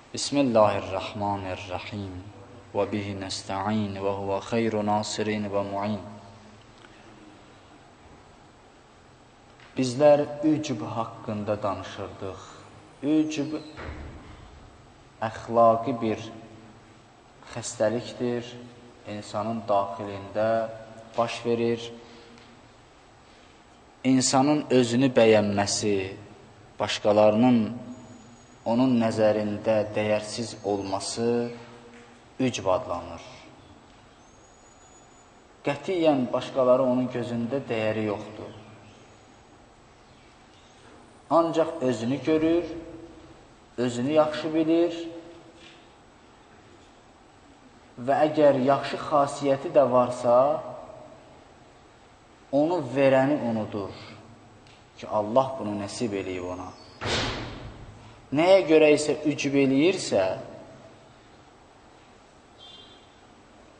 Bismillahirrahmanirrahim. Və bihi nəstə'in və huvə xeyru nasirin və mu'in. Bizlər ücb haqqında danışırdıq. Ücb əxlaqi bir xəstəlikdir, insanın daxilində baş verir. İnsanın özünü bəyənməsi, başqalarının onun nəzərində dəyərsiz olması ücb adlanır. Qətiyyən başqaları onun gözündə dəyəri yoxdur. Ancaq özünü görür, özünü yaxşı bilir və əgər yaxşı xasiyyəti də varsa, onu verəni unudur ki, Allah bunu nəsib eləyib ona. Nəyə görə isə ücb eləyirsə,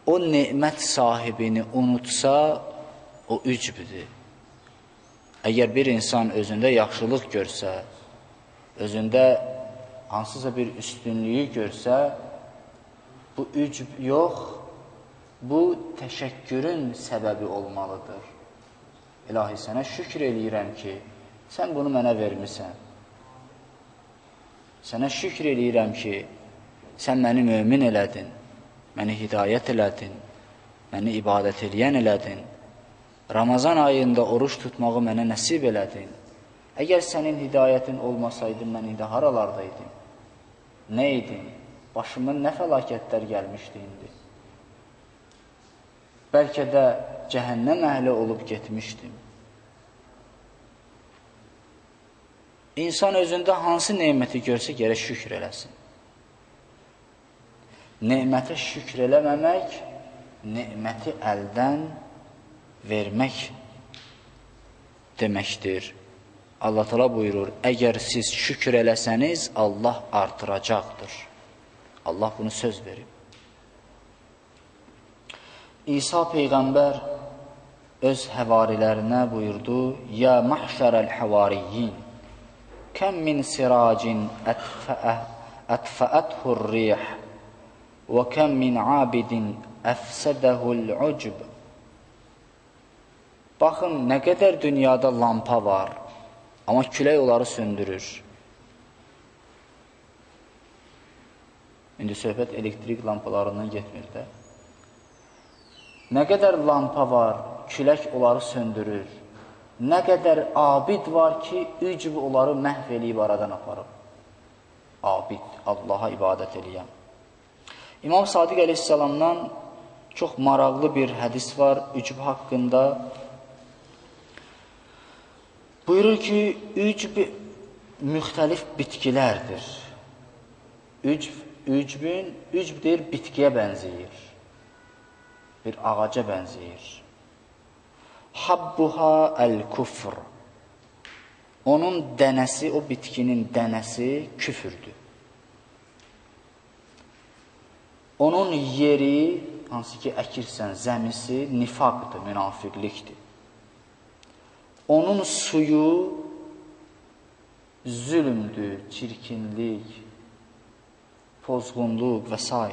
o nemət sahibini unutsa, o ücbdir. Əgər bir insan özündə yaxşılıq görsə, özündə hansısa bir üstünlüyü görsə, bu ücb yox, bu təşəkkürün səbəbi olmalıdır. İlahi, sənə şükür eləyirəm ki, sən bunu mənə vermisən. Sənə şükür eləyirəm ki, sən məni mömin elədin, məni hidayət elədin, məni ibadət eləyən elədin, Ramazan ayında oruç tutmağı mənə nəsib elədin. Əgər sənin hidayətin olmasaydı, mən indi haralardaydım? Nə idim? Başıma nə fəlakətlər gəlmişdi indi? Bəlkə də cəhənnəm əhli olub getmişdim. İnsan özündə hansı neməti görsə gərək şükür eləsin. Nemətə şükür eləməmək, neməti əldən vermək deməkdir. Allah Teala buyurur, əgər siz şükür eləsəniz, Allah artıracaqdır. Allah bunu söz verib. İsa Peyğəmbər öz həvarilərinə buyurdu, Ya mahşərəl həvariyyin, kəm min siracin ətfəəthur rih, və kəm min abidin əfsədəhul ucb. Baxın, nə qədər dünyada lampa var, amma külək onları söndürür. İndi söhbət elektrik lampalarından getmir də. Nə qədər lampa var, külək onları söndürür. Nə qədər abid var ki, ücb onları məhv eləyib aradan aparıb. Abid, Allaha ibadət eləyən. İmam Sadiq əleyhissalamdan çox maraqlı bir hədis var ücb haqqında. Buyurur ki, ücb müxtəlif bitkilərdir. Ücb deyir, bitkiyə bənzəyir. Bir ağaca bənzəyir. Habbuha əl-kufr. Onun dənəsi, o bitkinin dənəsi küfürdür. Onun yeri, hansı ki əkirsən, zəmisi nifaqdır, münafiqlikdir. Onun suyu zülmdür, çirkinlik, pozğunluq və s.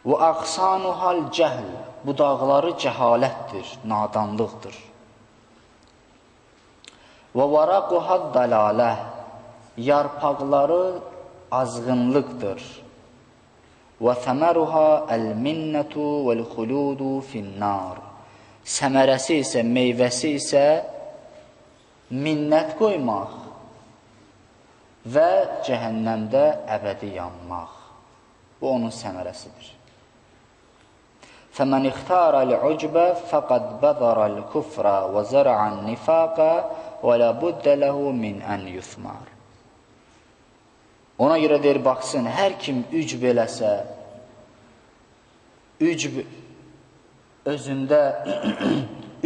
Və əqsanuhal cəhl, budaqları cəhalətdir, nadanlıqdır. Və varaquhad dalalə, yarpaqları azğınlıqdır. Və thəməruha əl-minnətu vəl-xuludu fin-nar. Səmərəsi isə, meyvəsi isə minnət qoymaq və cəhənnəmdə əbədi yanmaq. Bu onun səmərəsidir. فَمَنْ اِخْتَارَ الْعُجْبَ فَقَدْ بَذَرَ الْكُفْرَ وَزَرَعَ النِّفَاقَ وَلَا بُدَّ لَهُ مِنْ أَنْ يُثْمَرِ. Ona görə deyir, baxsın, hər kim ücb eləsə, ücb özündə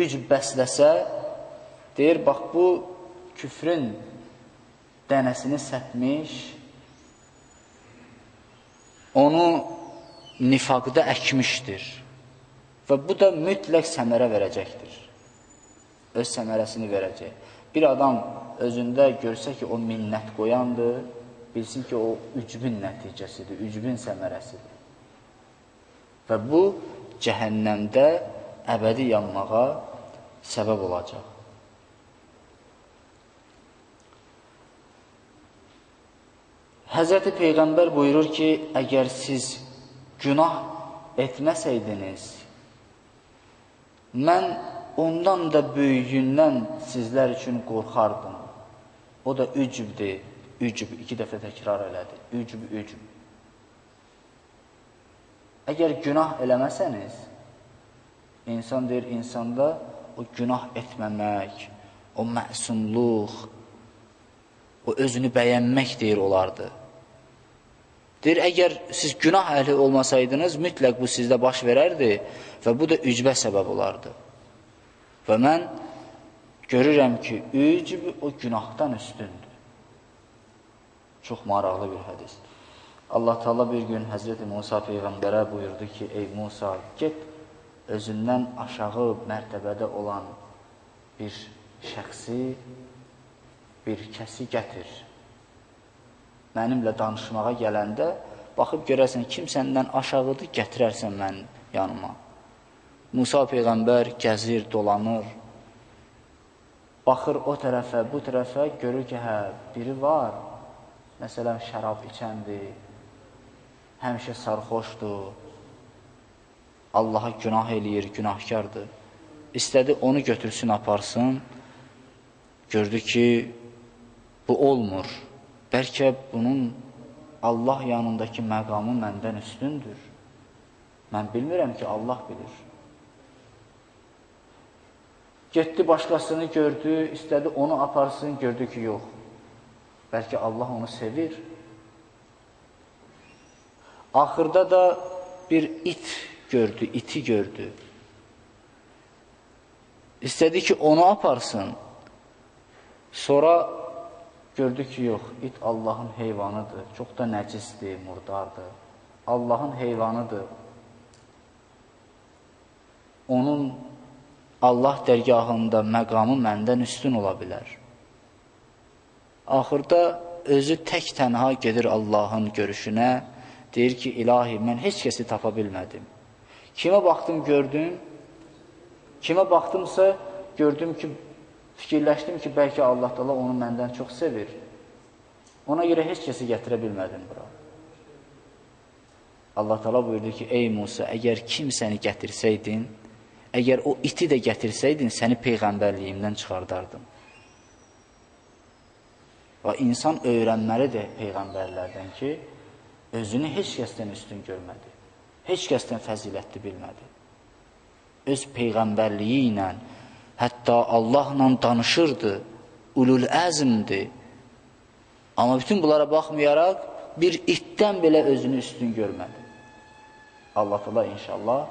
ücb bəsləsə, deyir, bax, bu küfrün dənəsini sətmiş, onu nifaqda əkmişdir. Və bu da mütləq səmərə verəcəkdir. Öz səmərəsini verəcək. Bir adam özündə görsə ki, o minnət qoyandır, bilsin ki, o ücbün nəticəsidir, ücbün səmərəsidir. Və bu, cəhənnəmdə əbədi yanmağa səbəb olacaq. Həzrəti Peyğəmbər buyurur ki, əgər siz günah etməsəydiniz, mən ondan da böyüyündən sizlər üçün qorxardım. O da ücübdir, ücüb, 2 dəfə təkrar elədi, ücüb. Əgər günah eləməsəniz, insan deyir, insanda o günah etməmək, o məsumluq, o özünü bəyənmək deyir olardı. Deyir, əgər siz günah əhli olmasaydınız, mütləq bu sizdə baş verərdi və bu da ücbə səbəb olardı. Və mən görürəm ki, ücb o günahdan üstündür. Çox maraqlı bir hədis. Allah Teala bir gün Həzrəti Musa Peyğəmbərə buyurdu ki, ey Musa, get özündən aşağı mərtəbədə olan bir şəxsi, bir kəsi gətir. Mənimlə danışmağa gələndə, baxıb görərsən, kim səndən aşağıdır, gətirərsən mənim yanıma. Musa Peyğəmbər gəzir, dolanır, baxır o tərəfə, bu tərəfə, görür ki, hə, biri var, məsələn, şərab içəndir, həmişə sarxoşdur, Allaha günah eləyir, günahkardır. İstədi, onu götürsün, aparsın, gördü ki, bu olmur. Bəlkə bunun Allah yanındakı məqamı məndən üstündür. Mən bilmirəm ki, Allah bilir. Getdi, başqasını gördü, istədi onu aparsın, gördü ki, yox. Bəlkə Allah onu sevir. Axırda da bir iti gördü. İstədi ki, onu aparsın. Sonra gördü ki, yox, it Allahın heyvanıdır, çox da nəcisdir, murdardır. Allahın heyvanıdır. Onun Allah dərgahında məqamı məndən üstün ola bilər. Axırda özü tək tənha gedir Allahın görüşünə, deyir ki, ilahi, mən heç kəsi tapa bilmədim. Kimə baxdım, gördüm, kimə baxdımsa, gördüm ki, fikirləşdim ki, bəlkə Allah Teala onu məndən çox sevir. Ona görə heç kəsi gətirə bilmədim bura. Allah Teala buyurdu ki, ey Musa, əgər kimsəni gətirsəydin, əgər o iti də gətirsəydin, səni peyğəmbərliyimdən çıxardardım. Və insan öyrənməlidir peyğəmbərlərdən ki, özünü heç kəsdən üstün görmədi. Heç kəsdən fəzilətli bilmədi. Öz peyğəmbərliyi ilə, hətta Allahla danışırdı, ulul əzmdir. Amma bütün bunlara baxmayaraq, bir itdən belə özünü üstün görmədi. Allah Teala inşallah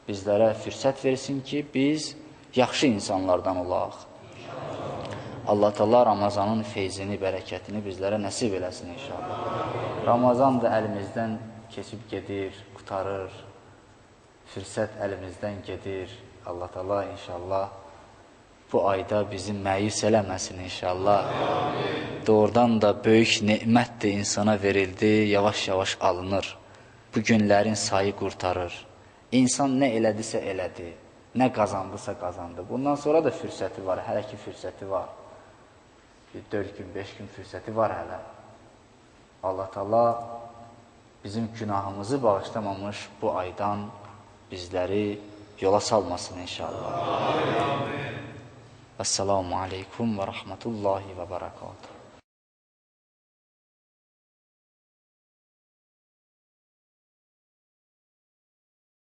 bizlərə fürsət versin ki, biz yaxşı insanlardan olaq. Allah Teala Ramazanın feyzini, bərəkətini bizlərə nəsib eləsin inşallah. Ramazan da əlimizdən keçib gedir, qutarır, fürsət əlimizdən gedir. Allah Teala inşallah bu ayda bizi məyus eləməsin inşallah. Doğrudan da böyük nemətdir insana verildi, yavaş-yavaş alınır. Bu günlərin sayı qurtarır. İnsan nə elədisə elədi, nə qazandısa qazandı. Bundan sonra da fürsəti var, hələ ki fürsəti var. 4 gün, 5 gün fürsəti var hələ. Allah Teala bizim günahımızı bağışlamamış bu aydan bizləri yola salmasın inşallah. Esselamu aleykum və rahmetullahi və barakatuhu.